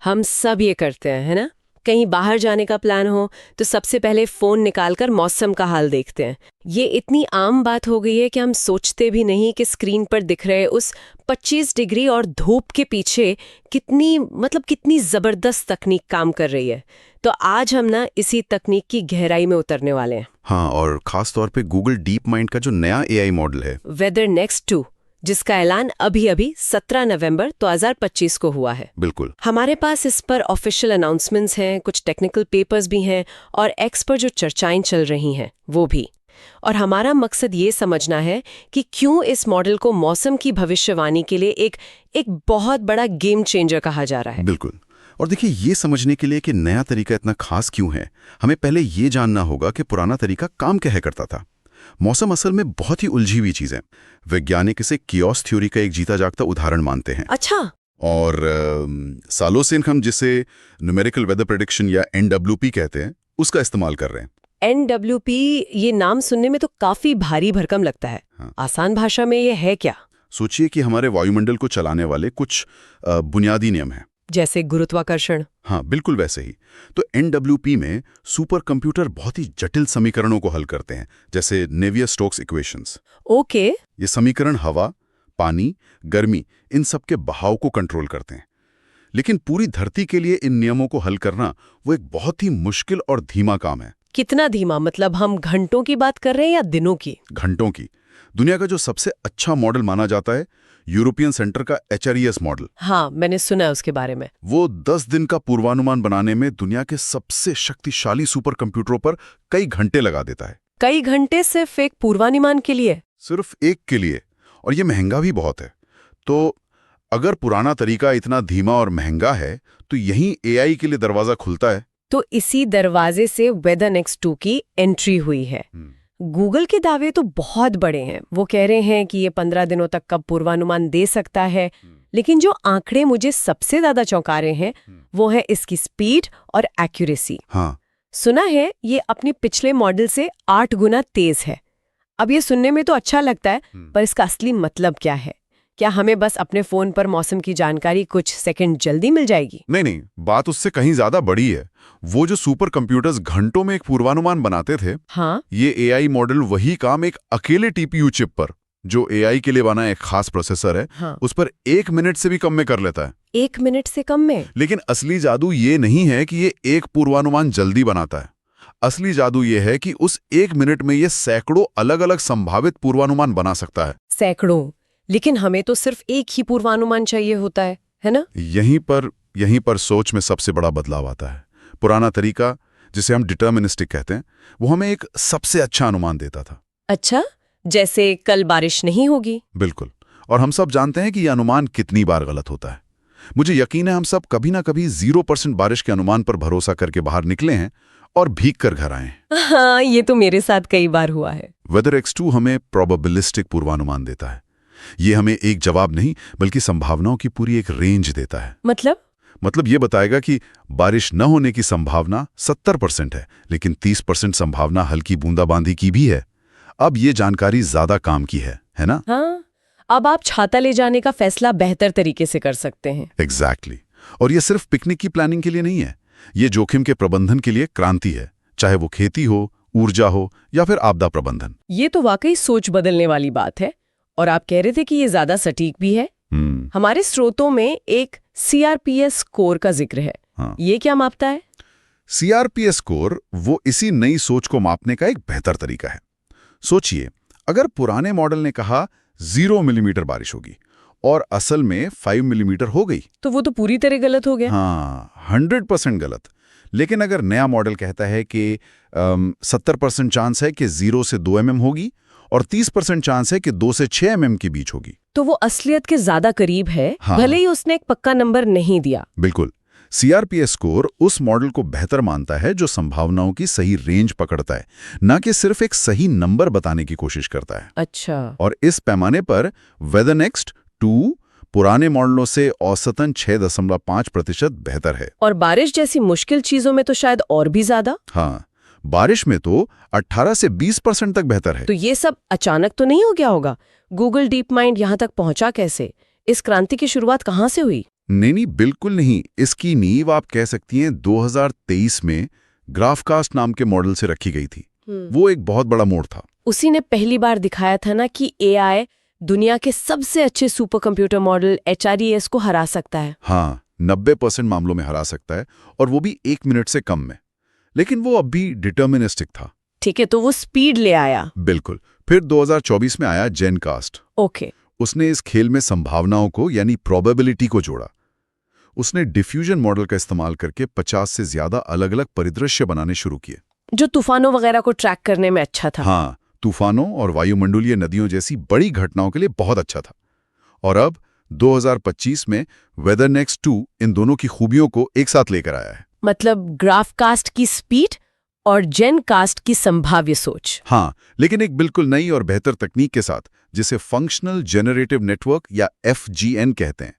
हम सब ये करते हैं, है ना? कहीं बाहर जाने का प्लान हो तो सबसे पहले फोन निकालकर मौसम का हाल देखते हैं। ये इतनी आम बात हो गई है कि हम सोचते भी नहीं कि स्क्रीन पर दिख रहे उस 25 डिग्री और धूप के पीछे कितनी जबरदस्त तकनीक काम कर रही है। तो आज हम ना इसी तकनीक की गहराई में उतरने वाले हैं। हाँ, और खास तौर पे गूगल डीप माइंड का जो नया एआई मॉडल है वेदर नेक्स्ट 2, जिसका ऐलान अभी 17 नवंबर 2025 को हुआ है। बिल्कुल। हमारे पास इस पर ऑफिशियल अनाउंसमेंट्स हैं, कुछ टेक्निकल पेपर्स भी हैं और एक्स पर जो चर्चाएं चल रही हैं वो भी। और हमारा मकसद ये समझना है कि क्यों इस मॉडल को मौसम की भविष्यवाणी के लिए एक बहुत बड़ा गेम चेंजर कहा जा रहा है। बिल्कुल। और देखिए, ये समझने के लिए कि नया तरीका इतना खास क्यों है, हमें पहले ये जानना होगा कि पुराना तरीका काम कैसे करता था। मौसम असल में बहुत ही उलझी हुई चीज है। वैज्ञानिक इसे कियोस थ्योरी का एक जीता जागता उदाहरण मानते हैं। अच्छा। और सालों से हम जिसे न्यूमेरिकल वेदर प्रेडिक्शन या NWP कहते हैं, उसका इस्तेमाल कर रहे हैं। NWP, ये नाम सुनने में तो काफी भारी भरकम लगता है। हाँ। आसान भाषा में ये है क्या? सोचिए कि हमारे वायुमंडल को चलाने वाले कुछ बुनियादी नियम हैं, जैसे गुरुत्वाकर्षण। हाँ, बिल्कुल वैसे ही। तो NWP में सुपर कंप्यूटर बहुत ही जटिल समीकरणों को हल करते हैं, जैसे नेवियर-स्टोक्स इक्वेशंस। ओके। ये समीकरण हवा, पानी, गर्मी, इन सब के बहाव को कंट्रोल करते हैं। लेकिन पूरी धरती के लिए इन नियमों को हल करना वो एक बहुत ही मुश्किल और धीमा काम है। कितना धीमा? मतलब हम घंटों की बात कर रहे हैं या दिनों की? घंटों की। दुनिया का जो सबसे अच्छा मॉडल माना जाता है, यूरोपियन सेंटर का HRES मॉडल। हाँ, मैंने सुना है उसके बारे में। वो 10 दिन का पूर्वानुमान बनाने में दुनिया के सबसे शक्तिशाली सुपर कंप्यूटरों पर कई घंटे लगा देता है। कई घंटे सिर्फ एक पूर्वानुमान के लिए? सिर्फ एक के लिए। और ये महंगा भी बहुत है। तो अगर पुराना तरीका इतना धीमा और महंगा है, तो यहीं AI के लिए दरवाजा खुलता है। तो इसी दरवाजे से वेदर नेक्स्ट 2 की एंट्री हुई है। गूगल के दावे तो बहुत बड़े हैं। वो कह रहे हैं कि ये 15 दिनों तक का पूर्वानुमान दे सकता है। लेकिन जो आंकड़े मुझे सबसे ज्यादा चौंका रहे हैं वो है इसकी स्पीड और एक्यूरेसी। हाँ। सुना है ये अपने पिछले मॉडल से 8 गुना तेज है। अब ये सुनने में तो अच्छा लगता है, पर इसका असली मतलब क्या है? क्या हमें बस अपने फोन पर मौसम की जानकारी कुछ सेकंड जल्दी मिल जाएगी? नहीं, बात उससे कहीं ज्यादा बड़ी है। वो जो सुपर कंप्यूटर्स घंटों में एक पूर्वानुमान बनाते थे, हाँ, ये AI मॉडल वही काम एक अकेले TPU चिप पर, जो AI के लिए बना एक खास प्रोसेसर है, हाँ, उस पर 1 मिनट से भी कम में कर लेता है। 1 मिनट से कम में? लेकिन असली जादू ये नहीं है कि ये एक पूर्वानुमान जल्दी बनाता है। असली जादू ये है कि उस 1 मिनट में ये सैकड़ों अलग अलग संभावित पूर्वानुमान बना सकता है। सैकड़ों? लेकिन हमें तो सिर्फ एक ही पूर्वानुमान चाहिए होता है ना? यहीं पर सोच में सबसे बड़ा बदलाव आता है। पुराना तरीका, जिसे हम डिटर्मिनिस्टिक कहते हैं, वो हमें एक सबसे अच्छा अनुमान देता था। अच्छा, जैसे कल बारिश नहीं होगी? बिल्कुल। और हम सब जानते हैं कि यह अनुमान कितनी बार गलत होता है। मुझे यकीन है हम सब कभी ना कभी 0% बारिश के अनुमान पर भरोसा करके बाहर निकले हैं और भीग कर घर आए हैं। हाँ, ये तो मेरे साथ कई बार हुआ है। वेदर X2 हमें प्रोबेबिलिस्टिक पूर्वानुमान देता है। ये हमें एक जवाब नहीं, बल्कि संभावनाओं की पूरी एक रेंज देता है। मतलब ये बताएगा कि बारिश न होने की संभावना 70% है, लेकिन 30% संभावना हल्की बूंदाबांदी की भी है। अब ये जानकारी ज्यादा काम की है ना? हाँ, अब आप छाता ले जाने का फैसला बेहतर तरीके से कर सकते हैं। एग्जैक्टली। और ये सिर्फ पिकनिक की प्लानिंग के लिए नहीं है, ये जोखिम के प्रबंधन के लिए क्रांति है, चाहे वो खेती हो, ऊर्जा हो या फिर आपदा प्रबंधन। ये तो वाकई सोच बदलने वाली बात है। और आप कह रहे थे कि ये ज्यादा सटीक भी है। हमारे स्रोतों में एक CRPS स्कोर का जिक्र है। हाँ। ये क्या मापता है? CRPS स्कोर वो इसी नई सोच को मापने का एक बेहतर तरीका है। सोचिए, अगर पुराने मॉडल ने कहा 0 मिलीमीटर बारिश होगी और असल में 5 मिलीमीटर हो गई, तो वो तो पूरी तरह गलत हो गया। हाँ, 100% गलत। लेकिन अगर नया मॉडल कहता है कि 70% चांस है कि 0 से 2 mm होगी और 30% चांस है कि 2 से 6 mm के बीच होगी, तो वो असलियत के ज्यादा करीब है। हाँ। भले ही उसने एक पक्का नंबर नहीं दिया। बिल्कुल। CRPS स्कोर उस मॉडल को बेहतर मानता है जो संभावनाओं की सही रेंज पकड़ता है, न कि सिर्फ एक सही नंबर बताने की कोशिश करता है। अच्छा। और इस पैमाने पर वेदर नेक्स्ट 2 पुराने मॉडलों से औसतन 6.5% बेहतर है। और बारिश जैसी मुश्किल चीजों में तो शायद और भी ज्यादा। हाँ, बारिश में तो 18 से 20% तक बेहतर है। तो ये सब अचानक तो नहीं हो गया होगा? गूगल डीप माइंड यहाँ तक पहुंचा कैसे? इस क्रांति की शुरुआत कहाँ से हुई? नहीं, बिल्कुल नहीं। इसकी नींव आप कह सकती हैं 2023 में ग्राफकास्ट नाम के मॉडल से रखी गई थी। वो एक बहुत बड़ा मोड़ था। उसी ने पहली बार दिखाया था ना कि एआई दुनिया के सबसे अच्छे सुपर कंप्यूटर मॉडल HRES को हरा सकता है। हाँ, 90% मामलों में हरा सकता है, और वो भी 1 मिनट से कम में। लेकिन वो अब भी डिटर्मिनिस्टिक था। ठीक है, तो वो स्पीड ले आया। बिल्कुल। फिर 2024 में आया जेनकास्ट। ओके। उसने इस खेल में संभावनाओं को यानी प्रोबेबिलिटी को जोड़ा। उसने डिफ्यूजन मॉडल का इस्तेमाल करके 50 से ज्यादा अलग अलग परिदृश्य बनाने शुरू किए, जो तूफानों वगैरह को ट्रैक करने में अच्छा था। हाँ, तूफानों और वायुमंडलीय नदियों जैसी बड़ी घटनाओं के लिए बहुत अच्छा था। और अब 2025 में वेदरनेक्स 2 इन दोनों की खूबियों को एक साथ लेकर आया है। मतलब ग्राफकास्ट की स्पीड और जेनकास्ट की संभाव्य सोच। हाँ, लेकिन एक बिल्कुल नई और बेहतर तकनीक के साथ, जिसे फंक्शनल जेनरेटिव नेटवर्क या FGN कहते हैं।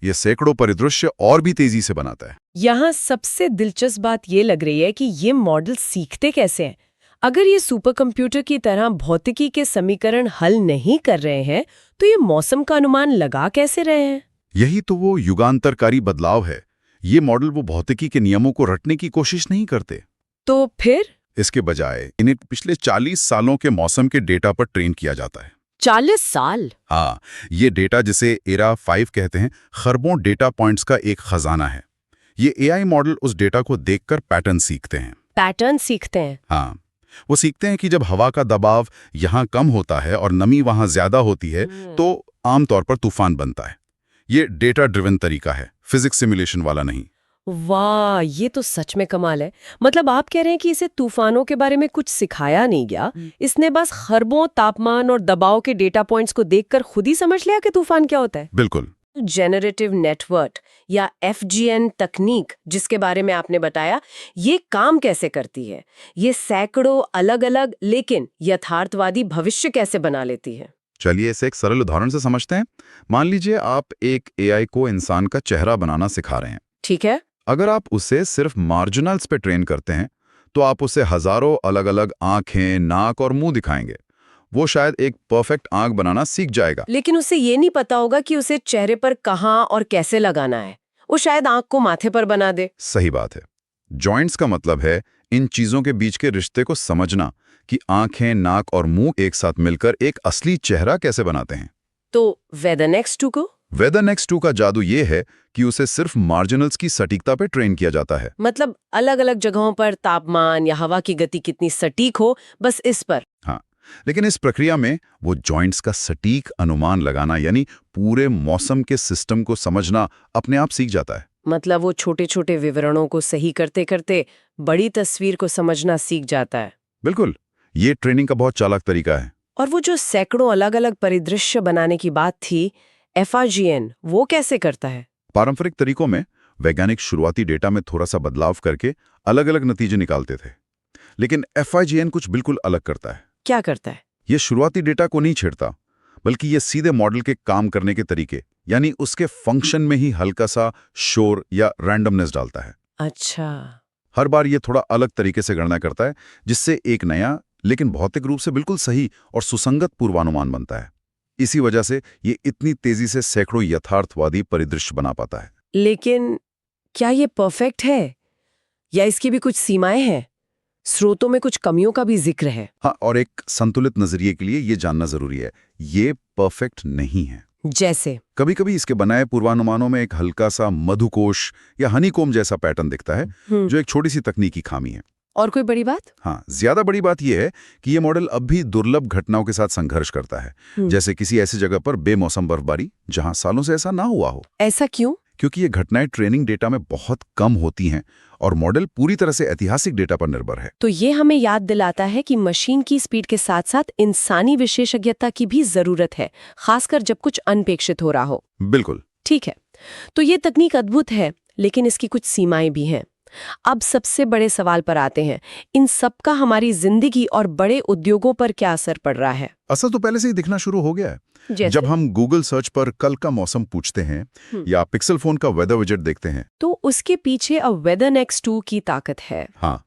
यह सैकड़ों परिदृश्य और भी तेजी से बनाता है। यहाँ सबसे दिलचस्प बात ये लग रही है कि ये मॉडल सीखते कैसे हैं। अगर ये सुपर कंप्यूटर की तरह भौतिकी के समीकरण हल नहीं कर रहे हैं, तो ये मौसम का अनुमान लगा कैसे रहे हैं? यही तो वो युगांतरकारी बदलाव है। ये मॉडल वो भौतिकी के नियमों को रटने की कोशिश नहीं करते। तो फिर इसके बजाय इन्हें पिछले 40 सालों के मौसम के डेटा पर ट्रेन किया जाता है। 40 साल? हाँ, ये डेटा, जिसे एरा 5 कहते हैं, खरबों डेटा पॉइंट्स का एक खजाना है। ये AI मॉडल उस डेटा को देखकर पैटर्न सीखते हैं। पैटर्न सीखते हैं? हाँ, वो सीखते हैं कि जब हवा का दबाव यहाँ कम होता है और नमी वहाँ ज्यादा होती है, तो आमतौर पर तूफान बनता है। ये डेटा ड्रिवन तरीका है, फिजिक्स सिमुलेशन वाला नहीं। वाह, ये तो सच में कमाल है। मतलब आप कह रहे हैं कि इसे तूफानों के बारे में कुछ सिखाया नहीं गया, इसने बस खरबों तापमान और दबाव के डेटा पॉइंट्स को देखकर खुद ही समझ लिया कि तूफान क्या होता है। बिल्कुल। जेनरेटिव नेटवर्क या FGN तकनीक जिसके बारे में आपने बताया, ये काम कैसे करती है? ये सैकड़ों अलग अलग लेकिन यथार्थवादी भविष्य कैसे बना लेती है? चलिए इसे एक सरल उदाहरण से समझते हैं। मान लीजिए आप एक AI को इंसान का चेहरा बनाना सिखा रहे हैं। ठीक है। अगर आप उसे सिर्फ मार्जिनल्स पे ट्रेन करते हैं, तो आप उसे हजारों अलग अलग आंखें, नाक और मुंह दिखाएंगे। वो शायद एक परफेक्ट आंख बनाना सीख जाएगा, लेकिन उसे ये नहीं पता होगा कि उसे चेहरे पर कहाँ और कैसे लगाना है। वो शायद आंख को माथे पर बना दे। सही बात है। जॉइंट्स का मतलब है इन चीजों के बीच के रिश्ते को समझना, कि आंखें, नाक और मुंह एक साथ मिलकर एक असली चेहरा कैसे बनाते हैं। तो वेदरनेक्स 2 को? वेदरनेक्स 2 का जादू ये है कि उसे सिर्फ मार्जिनल्स की सटीकता पे ट्रेन किया जाता है। मतलब अलग अलग जगहों पर तापमान या हवा की गति कितनी सटीक हो, बस इस पर। हाँ, लेकिन इस प्रक्रिया में वो जॉइंट्स का सटीक अनुमान लगाना, यानी पूरे मौसम के सिस्टम को समझना, अपने आप सीख जाता है। मतलब वो छोटे छोटे विवरणों को सही करते करते बड़ी तस्वीर को समझना सीख जाता है। बिल्कुल, ये ट्रेनिंग का बहुत चालाक तरीका है। और वो जो सैकड़ों अलग अलग परिदृश्य बनाने की बात थी, FRGN, वो कैसे करता है? पारंपरिक तरीकों में वैज्ञानिक शुरुआती डेटा में थोड़ा सा बदलाव करके अलग अलग नतीजे निकालते थे, लेकिन FIGN कुछ बिल्कुल अलग करता है। क्या करता है? ये शुरुआती डेटा को नहीं छेड़ता, बल्कि ये सीधे मॉडल के काम करने के तरीके, यानी उसके फंक्शन में ही हल्का सा शोर या रैंडमनेस डालता है। अच्छा। हर बार ये थोड़ा अलग तरीके से गणना करता है, जिससे एक नया लेकिन भौतिक रूप से बिल्कुल सही और सुसंगत पूर्वानुमान बनता है। इसी वजह से ये इतनी तेजी से सैकड़ों यथार्थवादी परिदृश्य बना पाता है। लेकिन क्या ये परफेक्ट है या इसकी भी कुछ सीमाएं हैं? स्रोतों में कुछ कमियों का भी जिक्र है। हाँ, और एक संतुलित नजरिए के लिए ये जानना जरूरी है, ये परफेक्ट नहीं है। जैसे कभी कभी इसके बनाए पूर्वानुमानों में एक हल्का सा मधुकोश या हनीकोम जैसा पैटर्न दिखता है, जो एक छोटी सी तकनीकी खामी है। और कोई बड़ी बात? हाँ, ज्यादा बड़ी बात यह है कि ये मॉडल अब भी दुर्लभ घटनाओं के साथ संघर्ष करता है, जैसे किसी ऐसी जगह पर बेमौसम बर्फबारी जहां सालों से ऐसा ना हुआ हो। ऐसा क्यों? क्योंकि ये घटनाएं ट्रेनिंग डेटा में बहुत कम होती हैं और मॉडल पूरी तरह से ऐतिहासिक डेटा पर निर्भर है। तो ये हमें याद दिलाता है कि मशीन की स्पीड के साथ साथ इंसानी विशेषज्ञता की भी जरूरत है, खासकर जब कुछ अनपेक्षित हो रहा हो। बिल्कुल ठीक है, तो ये तकनीक अद्भुत है, लेकिन इसकी कुछ सीमाएं भी हैं। अब सबसे बड़े सवाल पर आते हैं, इन सब का हमारी जिंदगी और बड़े उद्योगों पर क्या असर पड़ रहा है? असर तो पहले से ही दिखना शुरू हो गया है। जब हम गूगल सर्च पर कल का मौसम पूछते हैं या पिक्सल फोन का वेदर विजेट देखते हैं, तो उसके पीछे अब वेदरनेक्स 2 की ताकत है। हाँ,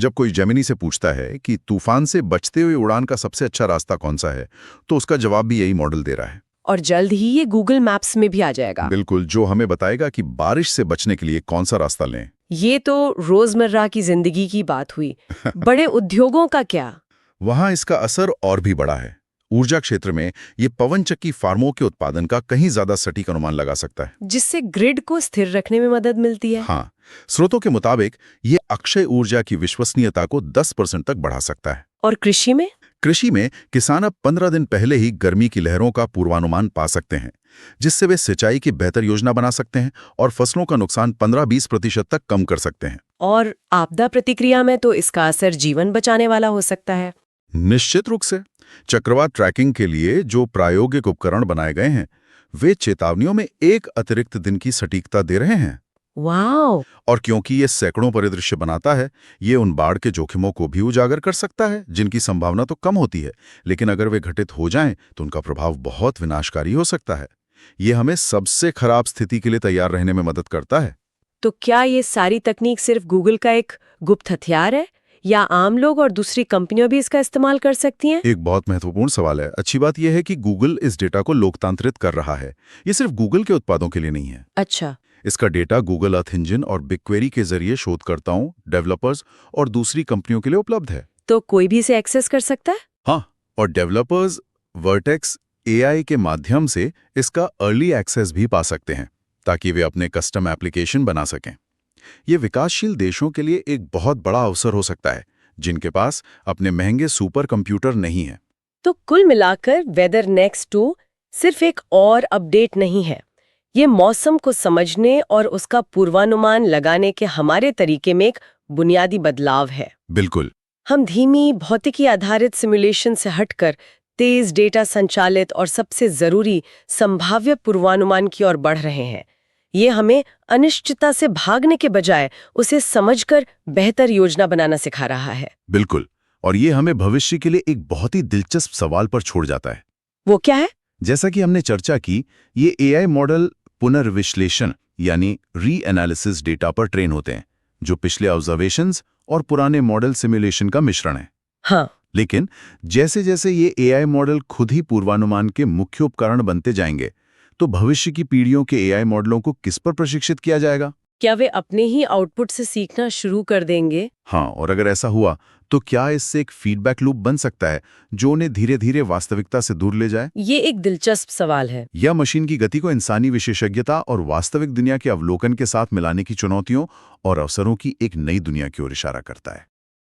जब कोई जेमिनी से पूछता है कि तूफान से बचते हुए उड़ान का सबसे अच्छा रास्ता कौन सा है, तो उसका जवाब भी यही मॉडल दे रहा है। और जल्द ही ये गूगल मैप्स में भी आ जाएगा। बिल्कुल, जो हमें बताएगा कि बारिश से बचने के लिए कौन सा रास्ता लें। ये तो रोजमर्रा की जिंदगी की बात हुई। बड़े उद्योगों का क्या? वहां इसका असर और भी बड़ा है। ऊर्जा क्षेत्र में ये पवन चक्की फार्मों के उत्पादन का कहीं ज्यादा सटीक अनुमान लगा सकता है, जिससे ग्रिड को स्थिर रखने में मदद मिलती है। हाँ, स्रोतों के मुताबिक ये अक्षय ऊर्जा की विश्वसनीयता को 10% तक बढ़ा सकता है। और कृषि में? कृषि में किसान अब 15 दिन पहले ही गर्मी की लहरों का पूर्वानुमान पा सकते हैं, जिससे वे सिंचाई की बेहतर योजना बना सकते हैं और फसलों का नुकसान 15-20% तक कम कर सकते हैं। और आपदा प्रतिक्रिया में तो इसका असर जीवन बचाने वाला हो सकता है। निश्चित रूप से। चक्रवात ट्रैकिंग के लिए जो प्रायोगिक उपकरण बनाए गए हैं, वे चेतावनियों में एक अतिरिक्त दिन की सटीकता दे रहे हैं। वाओ! और क्योंकि ये सैकड़ों परिदृश्य बनाता है, ये उन बाढ़ के जोखिमों को भी उजागर कर सकता है, जिनकी संभावना तो कम होती है, लेकिन अगर वे घटित हो जाएं, तो उनका प्रभाव बहुत विनाशकारी हो सकता है। ये हमें सबसे खराब स्थिति के लिए तैयार रहने में मदद करता है। तो क्या ये सारी तकनीक सिर्फ गूगल का एक गुप्त हथियार है, या आम लोग और दूसरी कंपनियां भी इसका इस्तेमाल कर सकती हैं? एक बहुत महत्वपूर्ण सवाल है। अच्छी बात यह है कि गूगल इस डेटा को लोकतांत्रित कर रहा है। ये सिर्फ गूगल के उत्पादों के लिए नहीं है। अच्छा। इसका डेटा गूगल अर्थ इंजन और बिगक्वेरी के जरिए शोधकर्ताओं, डेवलपर्स और दूसरी कंपनियों के लिए उपलब्ध है। तो कोई भी इसे एक्सेस कर सकता है? हाँ, और डेवलपर्स वर्टेक्स एआई के माध्यम से इसका अर्ली एक्सेस भी पा सकते हैं, ताकि वे अपने कस्टम एप्लीकेशन बना सकें। ये विकासशील देशों के लिए एक बहुत बड़ा अवसर हो सकता है, जिनके पास अपने महंगे सुपर कंप्यूटर नहीं है। तो कुल मिलाकर वेदर नेक्स्ट 2 सिर्फ एक और अपडेट नहीं है। ये मौसम को समझने और उसका पूर्वानुमान लगाने के हमारे तरीके में एक बुनियादी बदलाव है। बिल्कुल। हम धीमी भौतिकी आधारित सिमुलेशन से हटकर तेज डेटा संचालित और सबसे जरूरी संभाव्य पूर्वानुमान की ओर बढ़ रहे हैं। ये हमें अनिश्चितता से भागने के बजाय उसे समझकर बेहतर योजना बनाना सिखा रहा है। बिल्कुल, और ये हमें भविष्य के लिए एक बहुत ही दिलचस्प सवाल पर छोड़ जाता है। वो क्या है? जैसा कि हमने चर्चा की, ये एआई मॉडल पुनर्विश्लेषण यानी री-एनालिसिस डेटा पर ट्रेन होते हैं, जो पिछले ऑब्जर्वेशंस और पुराने मॉडल सिमुलेशन का मिश्रण है। हाँ। लेकिन जैसे जैसे ये एआई मॉडल खुद ही पूर्वानुमान के मुख्य उपकरण बनते जाएंगे, तो भविष्य की पीढ़ियों के एआई मॉडलों को किस पर प्रशिक्षित किया जाएगा? क्या वे अपने ही आउटपुट से सीखना शुरू कर देंगे? हाँ, और अगर ऐसा हुआ तो क्या इससे एक फीडबैक लूप बन सकता है जो उन्हें धीरे धीरे वास्तविकता से दूर ले जाए? ये एक दिलचस्प सवाल है। या मशीन की गति को इंसानी विशेषज्ञता और वास्तविक दुनिया के अवलोकन के साथ मिलाने की चुनौतियों और अवसरों की एक नई दुनिया की ओर इशारा करता है?